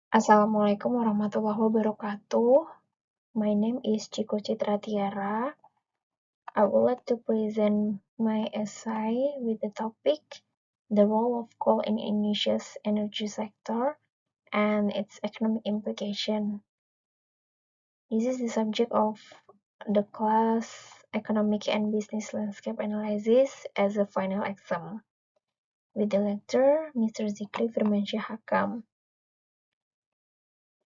Assalamualaikum warahmatullahi wabarakatuh. My name is Chico Citra Tiara. I would like to present my essay with the topic The Role of Coal in Indonesia's Energy Sector and its Economic Implication. This is the subject of the class Economic and Business Landscape Analysis as a final exam. With the lecturer, Mr. Zikri Firmansyah Hakam.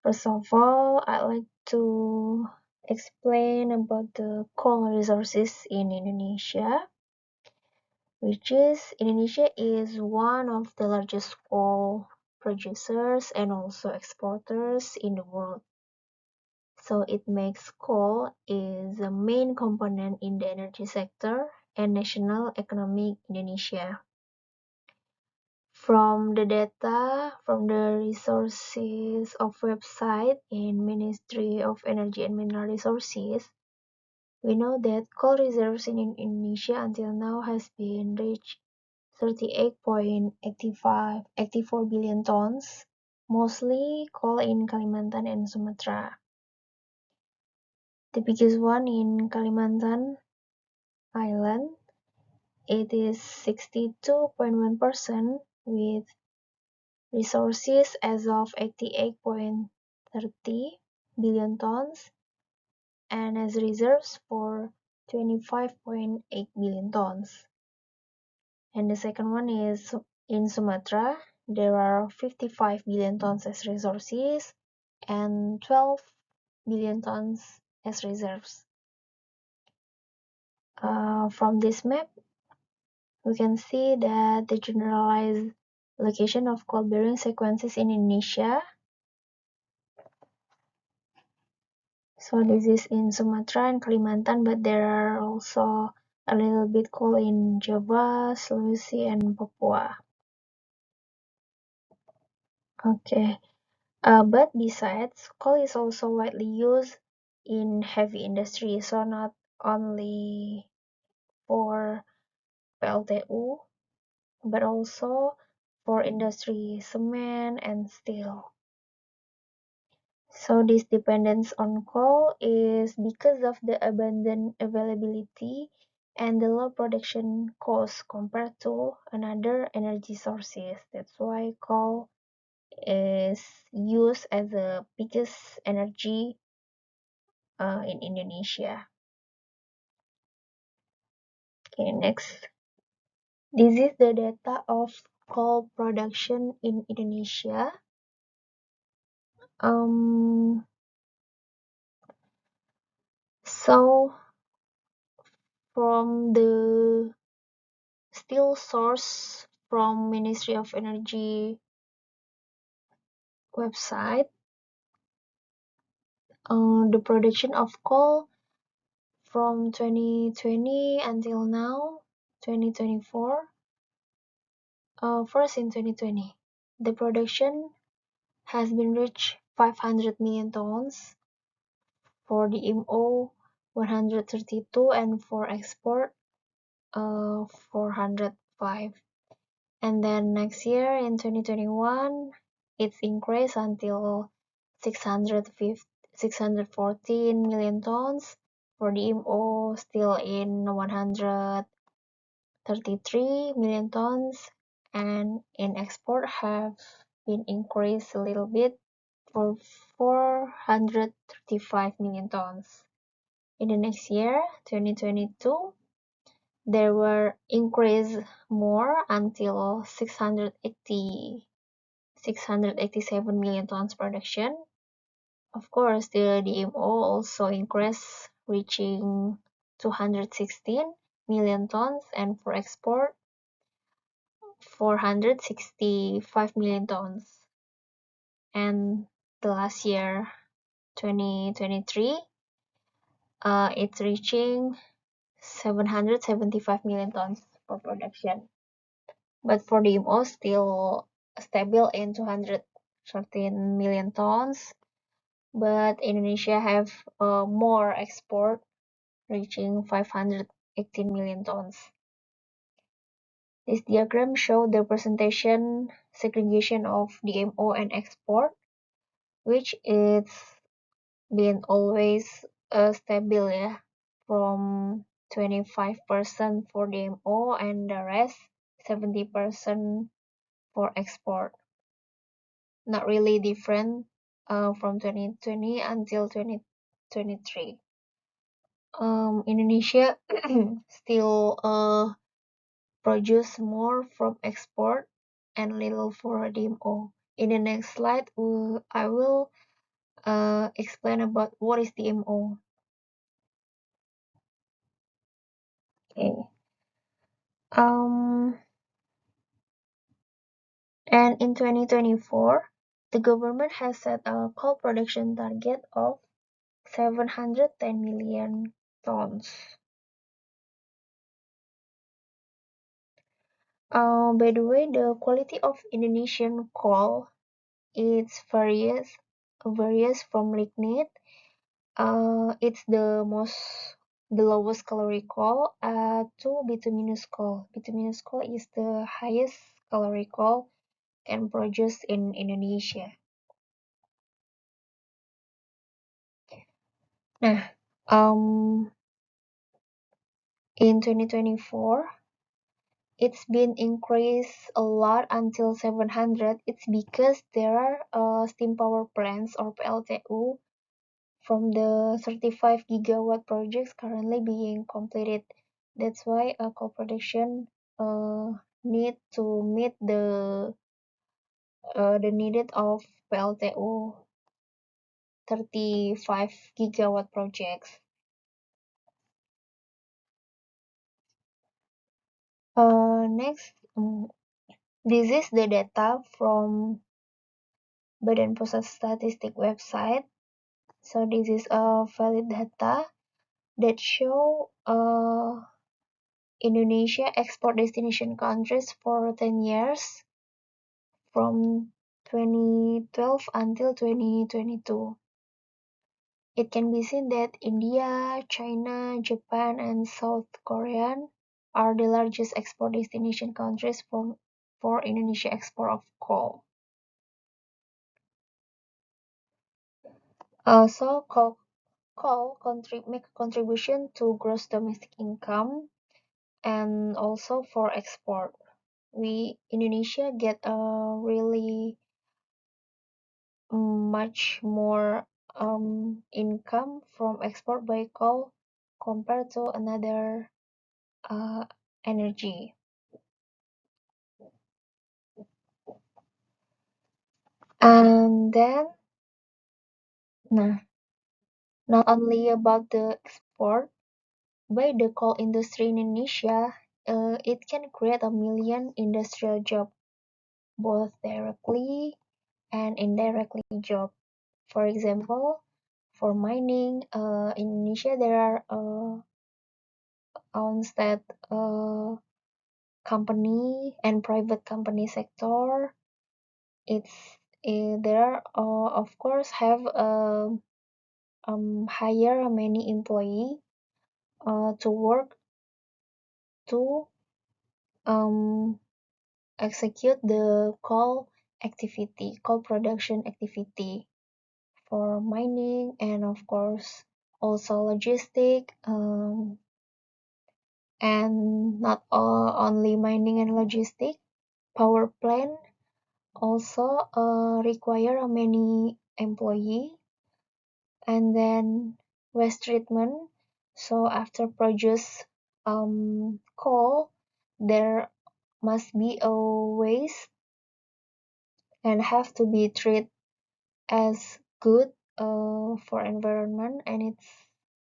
First of all, I'd like to explain about the coal resources in Indonesia, which is Indonesia is one of the largest coal producers and also exporters in the world. So it makes coal is a main component in the energy sector and national economic Indonesia. From the data from the resources of website in Ministry of Energy and Mineral Resources, we know that coal reserves in Indonesia until now has been reached 38.84 billion tons, mostly coal in Kalimantan and Sumatra. The biggest one in Kalimantan Island, it is 62.1% with resources as of 88.30 billion tons and as reserves for 25.8 billion tons. And the second one is in Sumatra, there are 55 billion tons as resources and 12 billion tons as reserves. From this map, we can see that the generalized location of coal-bearing sequences in Indonesia. So this is in Sumatra and Kalimantan, but there are also a little bit coal in Java, Sulawesi, and Papua. Okay, but besides, coal is also widely used in heavy industry, so not only for PLTU, but also for industry, cement, and steel. So this dependence on coal is because of the abundant availability and the low production cost compared to another energy sources. That's why coal is used as the biggest energy in Indonesia. Okay, next. This is the data of coal production in Indonesia. So from the steel source from Ministry of Energy website, the production of coal from 2020 until now, 2024. First in 2020, the production has been reached 500 million tons for the DMO 132 and for export 405. And then next year in 2021, it's increased until 614 million tons. For DMO, still in 133 million tons, and in export have been increased a little bit for 435 million tons. In the next year, 2022, there were increased more until 687 million tons production. Of course, the DMO also increased, reaching 216 million tons, and for export, 465 million tons. And the last year, 2023, it's reaching 775 million tons for production. But for DMO, still stable in 213 million tons. But Indonesia have more export, reaching 518 million tons. This diagram shows the presentation segregation of DMO and export. which it's been always stable ya, from 25% for DMO and the rest 70% for export. Not really different from 2020 until 2023. Indonesia still produce more from export and little for DMO. In the next slide, I will explain about what is DMO. Okay. And in 2024, the government has set a coal production target of 710 million tons. By the way, the quality of Indonesian coal is various from lignite. It's the lowest calorie coal to bituminous coal. Bituminous coal is the highest calorie coal and produced in Indonesia. Nah, in 2024, it's been increased a lot until 700. It's because there are steam power plants or PLTU from the 35 gigawatt projects currently being completed. That's why coal production need to meet the needed of PLTU 35 gigawatt projects. Next, this is the data from Badan Pusat Statistik website. So this is a valid data that show Indonesia export destination countries for 10 years from 2012 until 2022. It can be seen that India, China, Japan, and South Korea are the largest export destination countries for Indonesia export of coal. So coal make a contribution to gross domestic income and also for export. Indonesia get a really much more income from export by coal compared to another energy. And then, not only about the export, by the coal industry in Indonesia, it can create a million industrial jobs, both directly and indirectly job. For example, for mining, in Indonesia there are on-state company and private company sector. There of course have hire many employee to work to execute the coal production activity for mining, and of course also logistic, and not only mining and logistic, power plant also require many employee. And then waste treatment, so after produce coal, there must be a waste and have to be treated as good for environment, and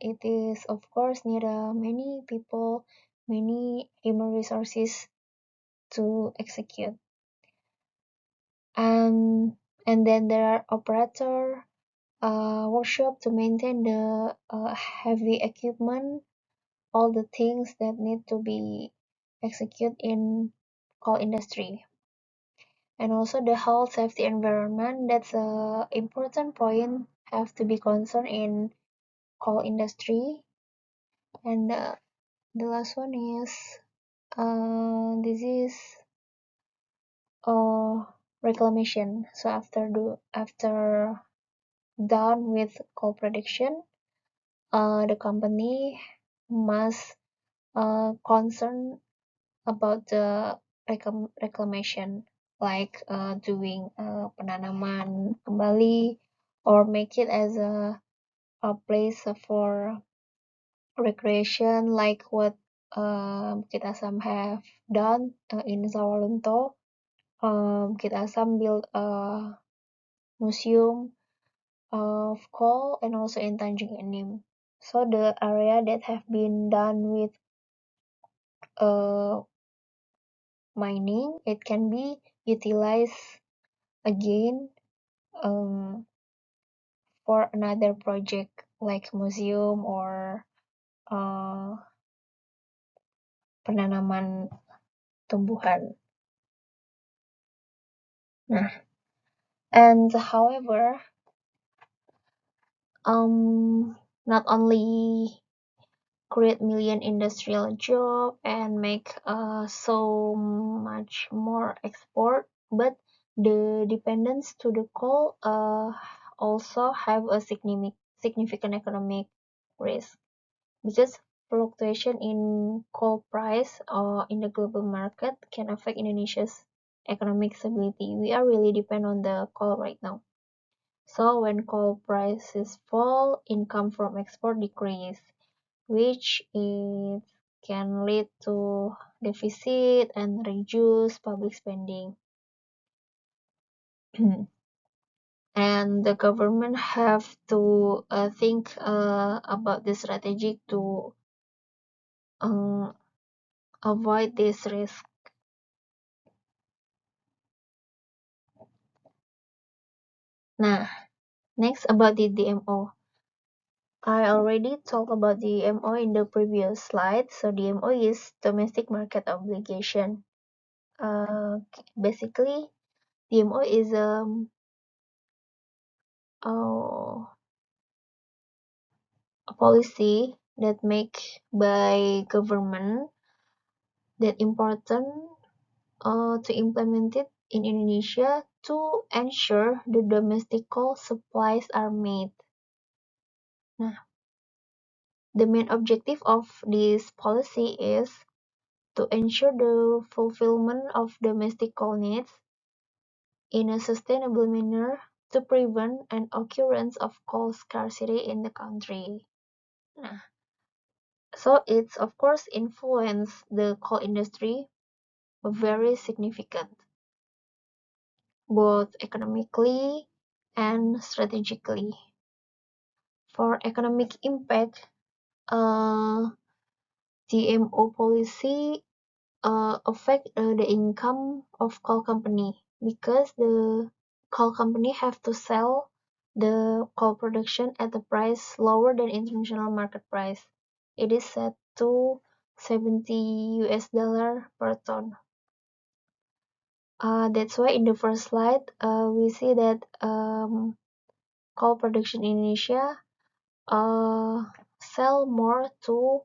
it is of course need many people, many human resources to execute. And then there are operator workshop to maintain the heavy equipment, all the things that need to be executed in coal industry. And also the health, safety, environment, that's a important point, have to be concerned in coal industry. And the last one is this is reclamation. So after done with coal production, the company must concern about the reclamation, like doing penanaman kembali or make it as a place for recreation, like what Bukit Asam have done in Sawalunto. Bukit Asam built a museum of coal and also in Tanjung Enim. So the area that have been done with uh, mining, it can be utilized again for another project like museum or uh, penanaman tumbuhan. Nah, and however, not only create million industrial job and make so much more export, but the dependence to the coal also have a significant economic risk, because fluctuation in coal price or in the global market can affect Indonesia's economic stability. We are really depend on the coal right now. So when coal prices fall, income from export decrease, which it can lead to deficit and reduce public spending. And the government have to think about the strategy to uh, avoid this risk. Nah, next about the DMO. I already talked about DMO in the previous slide. So DMO is domestic market obligation. Basically, DMO is uh, a policy that make by government that important to implement it in Indonesia to ensure the domestic coal supplies are met. Nah, the main objective of this policy is to ensure the fulfillment of domestic coal needs in a sustainable manner to prevent an occurrence of coal scarcity in the country. Nah, so it's of course influence the coal industry very significant, both economically and strategically. For economic impact, DMO policy affect the income of coal company, because the coal company have to sell the coal production at a price lower than international market price. It is set to 70 US dollar per ton. That's why in the first slide we see that coal production in Indonesia sell more to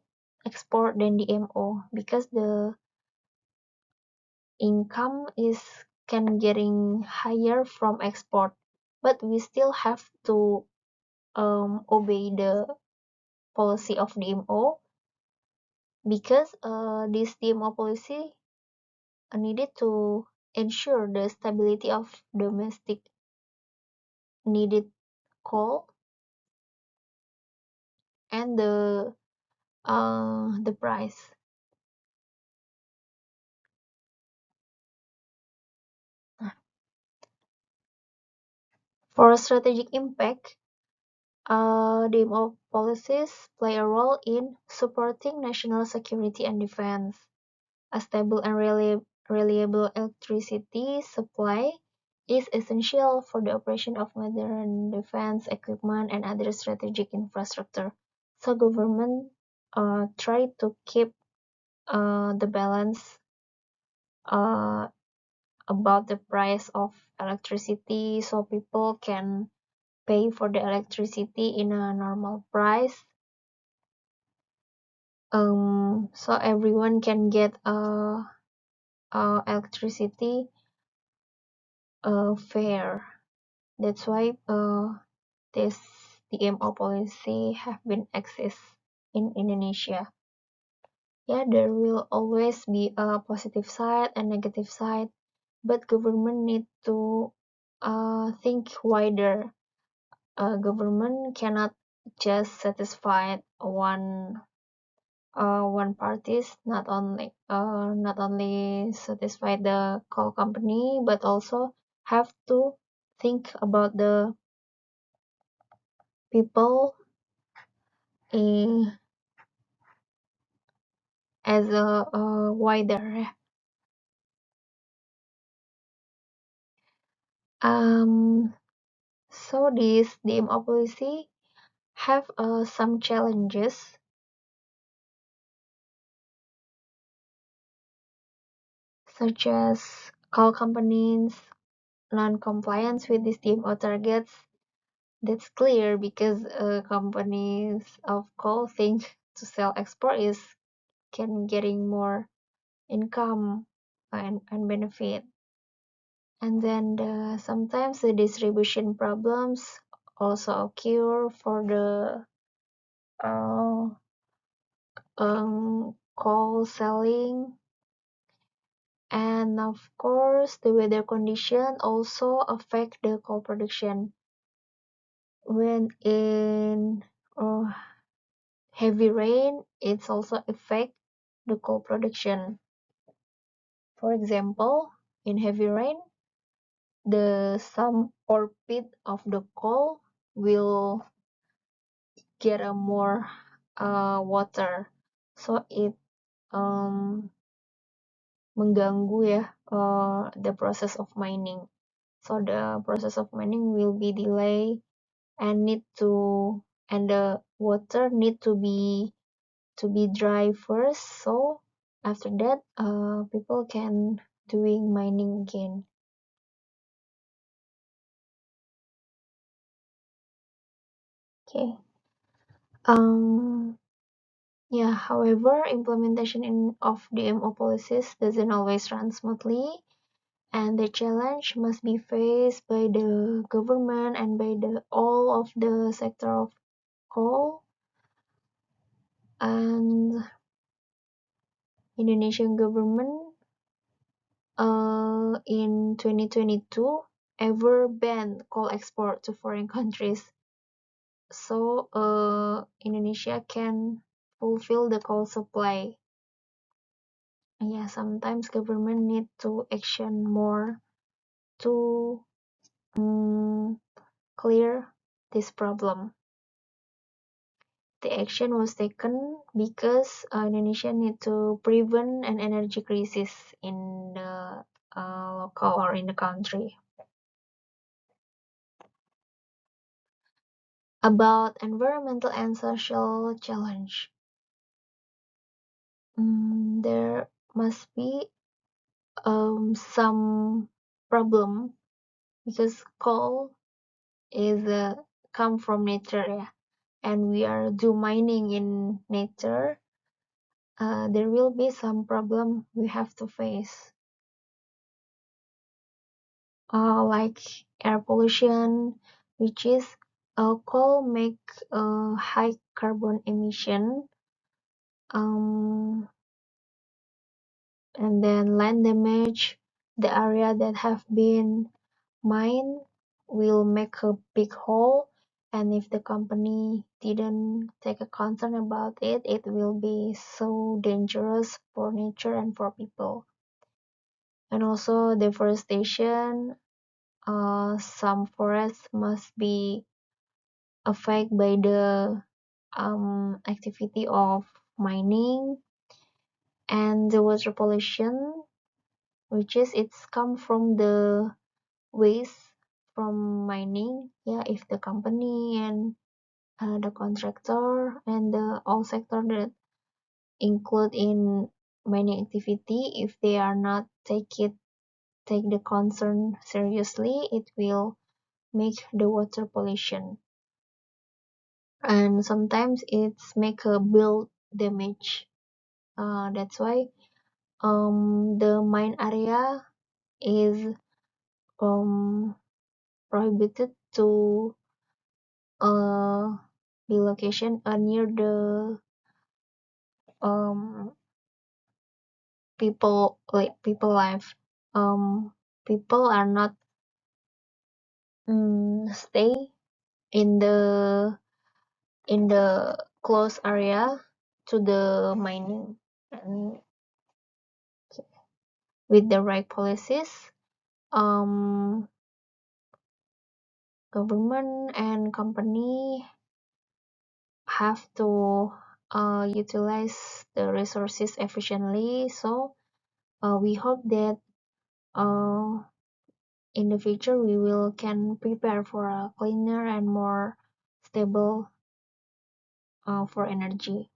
export than DMO, because the income is can getting higher from export, but we still have to obey the policy of DMO, because this DMO policy needed to ensure the stability of domestic needed coal and the price. For strategic impact, DMO policies play a role in supporting national security and defense. A stable and reliable electricity supply is essential for the operation of modern defense equipment and other strategic infrastructure. So government try to keep the balance uh, about the price of electricity, so people can pay for the electricity in a normal price, so everyone can get electricity fair. That's why this DMO policy have been exist in Indonesia. Yeah, there will always be a positive side and negative side, but government need to think wider. Government cannot just satisfy one parties, not only satisfy the coal company, but also have to think about the people in as a wider. Um, so this DMO policy have some challenges, such as coal companies non-compliance with these DMO targets. That's clear because companies of coal think to sell export is can getting more income and benefit. And then sometimes the distribution problems also occur for the uh, coal selling. And of course, the weather condition also affect the coal production. When in heavy rain, it's also affect the coal production. For example, in heavy rain, the some or pit of the coal will get a more water, so it um, mengganggu ya the process of mining. So the process of mining will be delayed and the water need to be dry first. So after that, people can doing mining again. Okay. Yeah. However, implementation of DMO policies doesn't always run smoothly, and the challenge must be faced by the government and by the all of the sector of coal. And Indonesian government in 2022 ever banned coal export to foreign countries, so Indonesia can fulfill the coal supply. Yeah, sometimes government need to action more to clear this problem. The action was taken because Indonesia need to prevent an energy crisis in the local or in the country. About environmental and social challenge, there must be some problem because coal is come from nature, yeah, and we are do mining in nature. There will be some problem we have to face, like air pollution, which is coal make high carbon emission, and then land damage. The area that have been mined will make a big hole, and if the company didn't take a concern about it, it will be so dangerous for nature and for people. And also deforestation, some forests must be affected by the activity of mining. And the water pollution, which is it's come from the waste from mining. Yeah, if the company and the contractor and the all sector that include in mining activity, if they are not take the concern seriously, it will make the water pollution, and sometimes it's make a build damage. That's why the mine area is prohibited to the location near the people, like people life. People are not stay in the close area to the mining, and with the right policies, government and company have to utilize the resources efficiently. So we hope that uh, in the future we will can prepare for a cleaner and more stable for energy.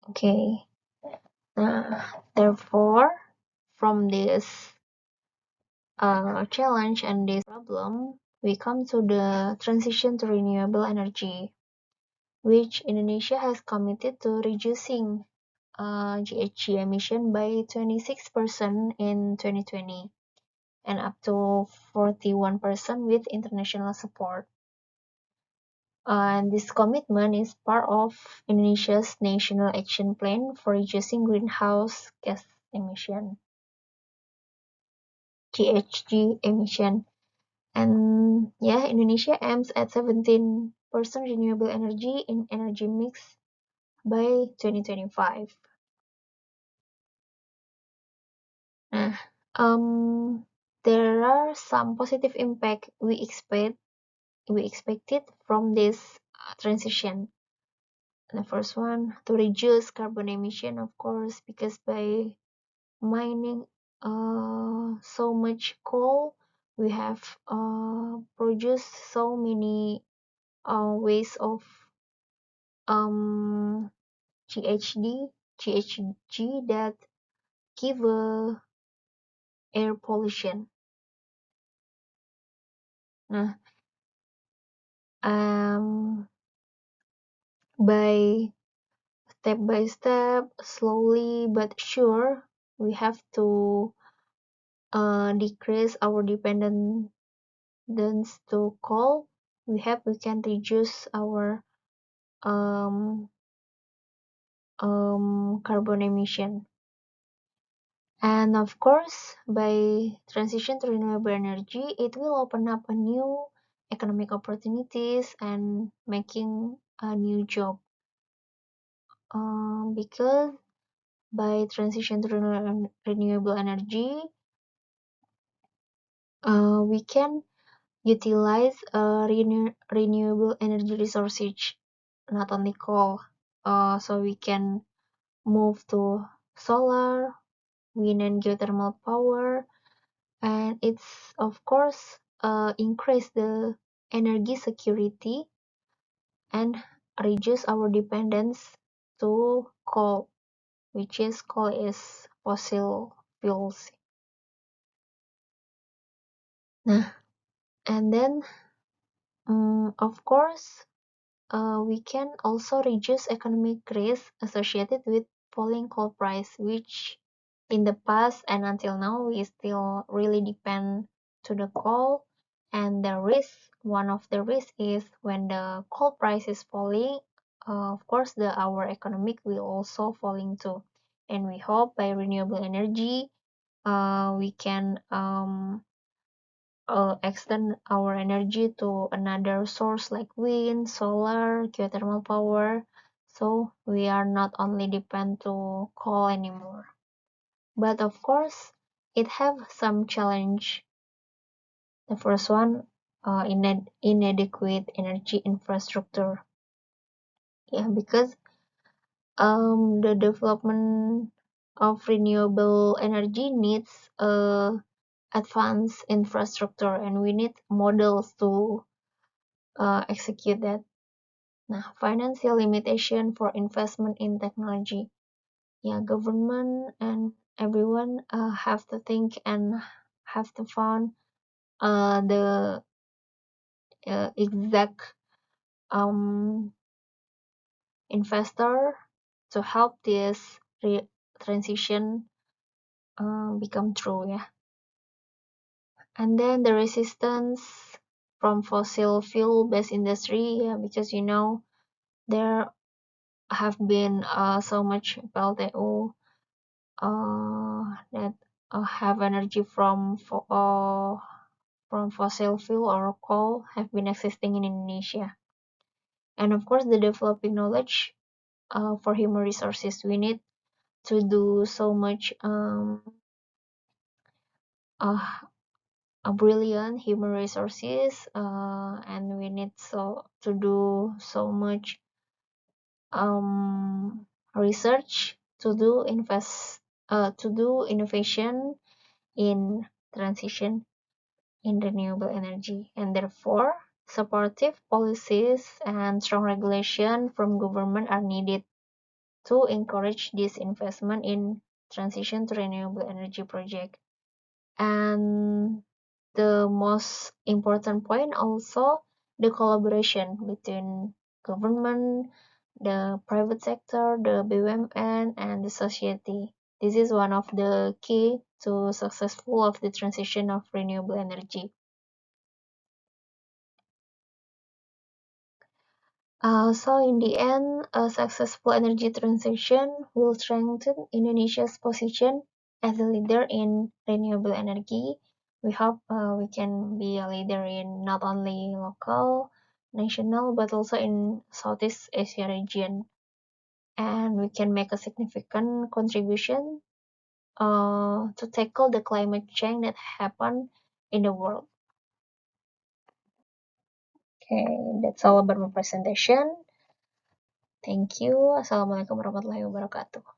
Okay. Therefore, from this challenge and this problem, we come to the transition to renewable energy, which Indonesia has committed to reducing GHG emission by 26% in 2020 and up to 41% with international support. And this commitment is part of Indonesia's National Action Plan for reducing greenhouse gas emission, GHG emission. And yeah, Indonesia aims at 17% renewable energy in energy mix by 2025. Nah, there are some positive impact we expected from this transition. The first one, to reduce carbon emission, of course, because by mining so much coal, we have produced so many ways of GHG, GHG that give air pollution. Nah, by step, slowly but sure, we have to decrease our dependence to coal. We can reduce our carbon emission. And of course, by transition to renewable energy, it will open up a new economic opportunities and making a new job. Because by transition to renewable energy, we can utilize renewable energy resources, not only coal. So we can move to solar, wind and geothermal power, and it's of course increase the energy security and reduce our dependence to coal, which is coal is fossil fuels. Nah, and then of course we can also reduce economic risk associated with falling coal price, which in the past and until now we still really depend to the coal. And one of the risks is when the coal price is falling, of course our economic will also falling too. And we hope by renewable energy we can extend our energy to another source like wind, solar, geothermal power. So we are not only depend to coal anymore. But of course, it have some challenge. The first one, inadequate energy infrastructure. Yeah, because the development of renewable energy needs advanced infrastructure, and we need models to execute that. Nah, financial limitation for investment in technology. Yeah, government and everyone have to think and have to find the exact investor to help this transition become true. Yeah, And then the resistance from fossil fuel-based industry, because there have been so much PLTU that have energy from fossil fuel or coal have been existing in Indonesia. And of course, the developing knowledge for human resources. We need to do so much a brilliant human resources, and we need to do so much research to do innovation in transition in renewable energy, and therefore supportive policies and strong regulation from government are needed to encourage this investment in transition to renewable energy project. And the most important point also, the collaboration between government, the private sector, the BUMN, and the society. This is one of the key to successful of the transition of renewable energy. So in the end, a successful energy transition will strengthen Indonesia's position as a leader in renewable energy. We hope we can be a leader in not only local, national, but also in Southeast Asia region. And we can make a significant contribution to tackle the climate change that happen in the world. Okay, that's all about my presentation. Thank you. Assalamualaikum warahmatullahi wabarakatuh.